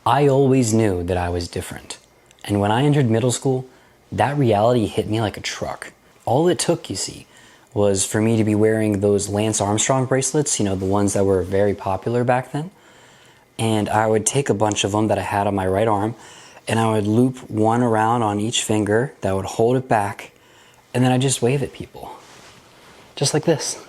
I always knew that I was different. And when I entered middle school, that reality hit me like a truck. All it took, you see, was for me to be wearing those Lance Armstrong bracelets, the ones that were very popular back then. And I would take a bunch of them that I had on my right arm, and I would loop one around on each finger that would hold it back, and then I'd just wave at people. Just like this.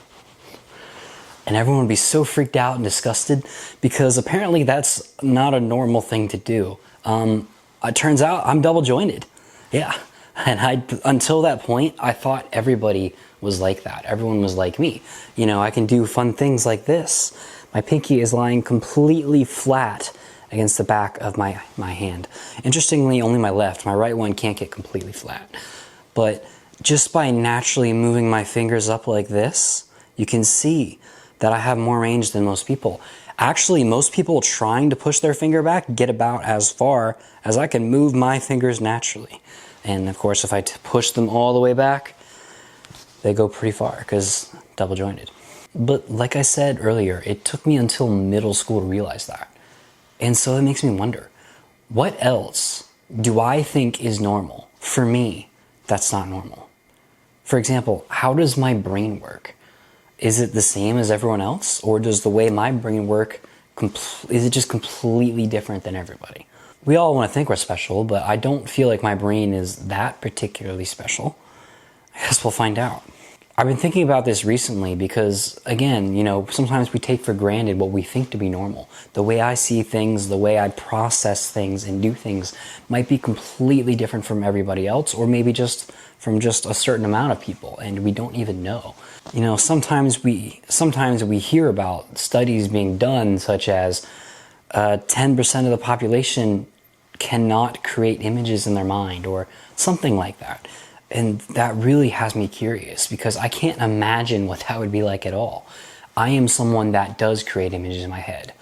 And everyone would be so freaked out and disgusted because apparently that's not a normal thing to do. It turns out I'm double jointed. Yeah. And until that point, I thought everybody was like that. Everyone was like me. I can do fun things like this. My pinky is lying completely flat against the back of my hand. Interestingly, only my left. My right one can't get completely flat. But just by naturally moving my fingers up like this, you can see that I have more range than most people. Actually, most people trying to push their finger back get about as far as I can move my fingers naturally. And of course, if I push them all the way back, they go pretty far because double jointed. But like I said earlier, it took me until middle school to realize that. And so it makes me wonder, what else do I think is normal? For me, that's not normal. For example, how does my brain work? Is it the same as everyone else? Or does the way my brain work, is it just completely different than everybody? We all want to think we're special, but I don't feel like my brain is that particularly special. I guess we'll find out. I've been thinking about this recently because, again, sometimes we take for granted what we think to be normal. The way I see things, the way I process things and do things might be completely different from everybody else, or maybe just from just a certain amount of people, and we don't even know. Sometimes we hear about studies being done such as 10% of the population cannot create images in their mind or something like that. And that really has me curious because I can't imagine what that would be like at all. I am someone that does create images in my head.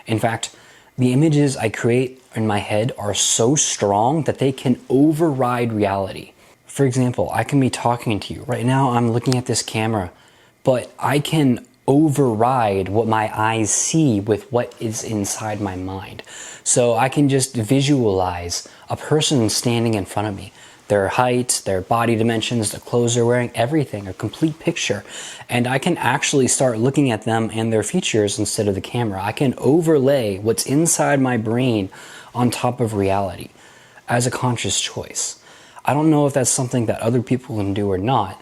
In fact, the images I create in my head are so strong that they can override reality. For example, I can be talking to you. Right now I'm looking at this camera, but I can override what my eyes see with what is inside my mind. So I can just visualize a person standing in front of me. Their height, their body dimensions, the clothes they're wearing, everything, a complete picture. And I can actually start looking at them and their features instead of the camera. I can overlay what's inside my brain on top of reality as a conscious choice. I don't know if that's something that other people can do or not,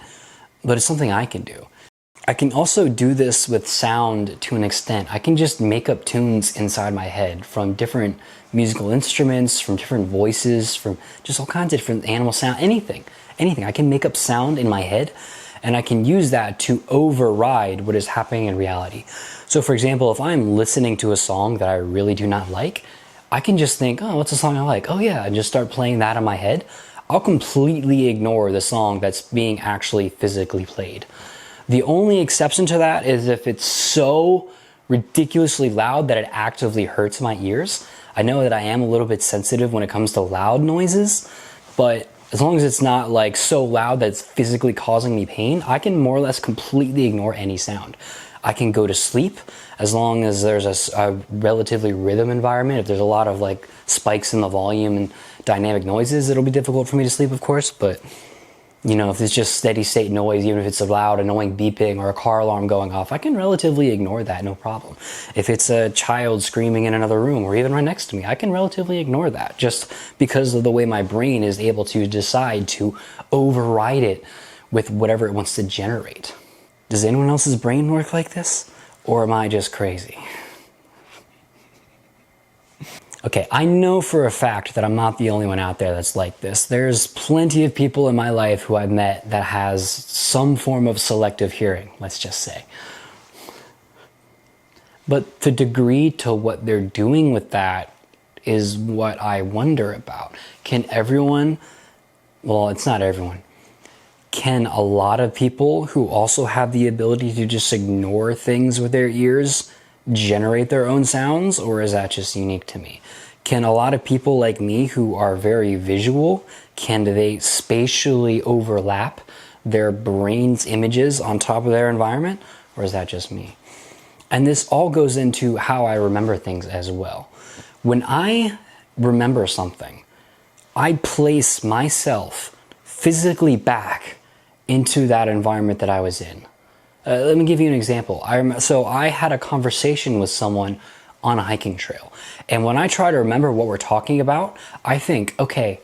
but it's something I can do. I can also do this with sound to an extent. I can just make up tunes inside my head from different musical instruments, from different voices, from just all kinds of different animal sound, anything. I can make up sound in my head and I can use that to override what is happening in reality. So for example, if I'm listening to a song that I really do not like, I can just think, oh, what's a song I like? Oh yeah, and just start playing that in my head. I'll completely ignore the song that's being actually physically played. The only exception to that is if it's so ridiculously loud that it actively hurts my ears. I know that I am a little bit sensitive when it comes to loud noises, but as long as it's not like so loud that it's physically causing me pain, I can more or less completely ignore any sound. I can go to sleep as long as there's a relatively rhythm environment. If there's a lot of like spikes in the volume and dynamic noises, it'll be difficult for me to sleep, of course, but if it's just steady state noise, even if it's a loud, annoying beeping or a car alarm going off, I can relatively ignore that, no problem. If it's a child screaming in another room or even right next to me, I can relatively ignore that just because of the way my brain is able to decide to override it with whatever it wants to generate. Does anyone else's brain work like this? Or am I just crazy? Okay, I know for a fact that I'm not the only one out there that's like this. There's plenty of people in my life who I've met that has some form of selective hearing, let's just say. But the degree to what they're doing with that is what I wonder about. Can everyone, well, it's not everyone. Can a lot of people who also have the ability to just ignore things with their ears generate their own sounds, or is that just unique to me? Can a lot of people like me who are very visual, can they spatially overlap their brain's images on top of their environment, or is that just me? And this all goes into how I remember things as well. When I remember something, I place myself physically back into that environment that I was in. Let me give you an example. So I had a conversation with someone on a hiking trail. And when I try to remember what we're talking about, I think, okay,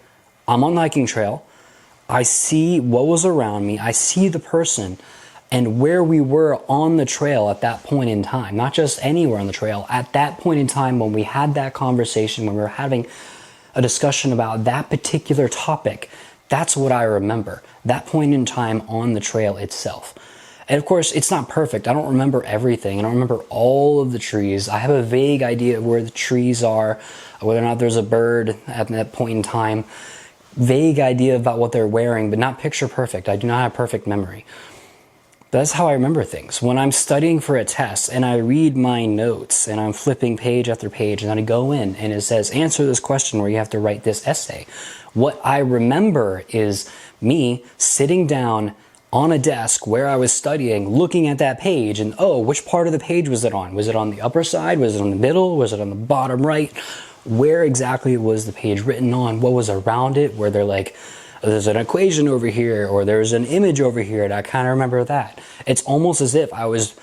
I'm on the hiking trail. I see what was around me. I see the person and where we were on the trail at that point in time. Not just anywhere on the trail. At that point in time when we had that conversation, when we were having a discussion about that particular topic, that's what I remember. That point in time on the trail itself. And of course, it's not perfect. I don't remember everything. I don't remember all of the trees. I have a vague idea of where the trees are, whether or not there's a bird at that point in time. Vague idea about what they're wearing, but not picture perfect. I do not have perfect memory. That's how I remember things. When I'm studying for a test and I read my notes and I'm flipping page after page and then I go in and it says, answer this question where you have to write this essay. What I remember is me sitting down on a desk where I was studying, looking at that page and, oh, which part of the page was it on? Was it on the upper side? Was it on the middle? Was it on the bottom right? Where exactly was the page written on? What was around it? Were there like, there's an equation over here or there's an image over here, and I kind of remember that. It's almost as if I was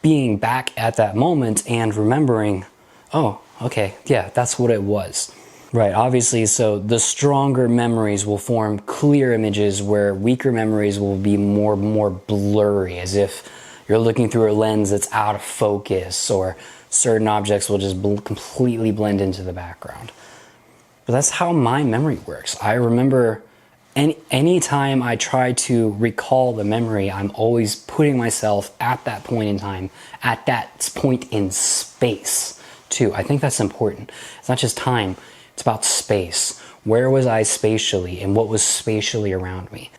being back at that moment and remembering, oh, okay, yeah, that's what it was. Right, obviously, so the stronger memories will form clear images where weaker memories will be more blurry, as if you're looking through a lens that's out of focus, or certain objects will just completely blend into the background. But that's how my memory works. I remember any time I try to recall the memory, I'm always putting myself at that point in time, at that point in space, too. I think that's important. It's not just time. It's about space. Where was I spatially and what was spatially around me?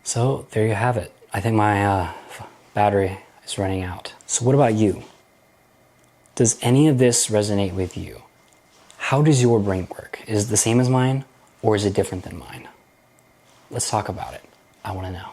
So there you have it. I think my battery is running out. So what about you? Does any of this resonate with you? How does your brain work? Is it the same as mine or is it different than mine? Let's talk about it. I want to know.